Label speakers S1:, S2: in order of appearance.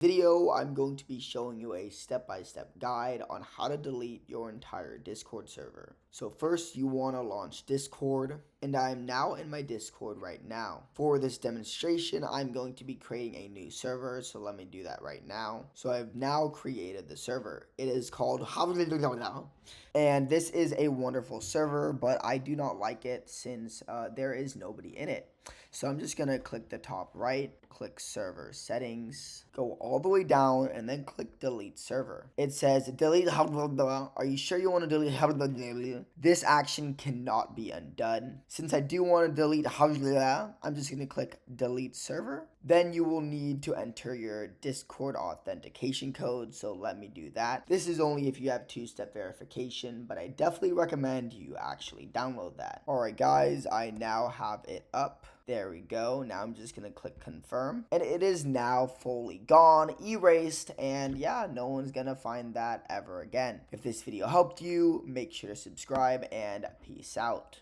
S1: Video, I'm going to be showing you a step-by-step guide on how to delete your entire Discord server. So first you want to launch Discord, and I'm now in my Discord right now. For this demonstration, I'm going to be creating a new server, so let me do that right now. So I've now created the server. It is called and this is a wonderful server, but I do not like it since there is nobody in it. So I'm just gonna click the top right, click server settings, go all the way down, and then click delete server. It says delete. Are you sure you want to delete? This action cannot be undone. Since I do want to delete, I'm just gonna click delete server. Then you will need to enter your Discord authentication code, so let me do that. This is only if you have two-step verification, but I definitely recommend you actually download that. Alright guys, I now have it up. There we go. Now I'm just gonna click confirm, and it is now fully gone, erased, and yeah, no one's gonna find that ever again. If this video helped you, make sure to subscribe, and peace out.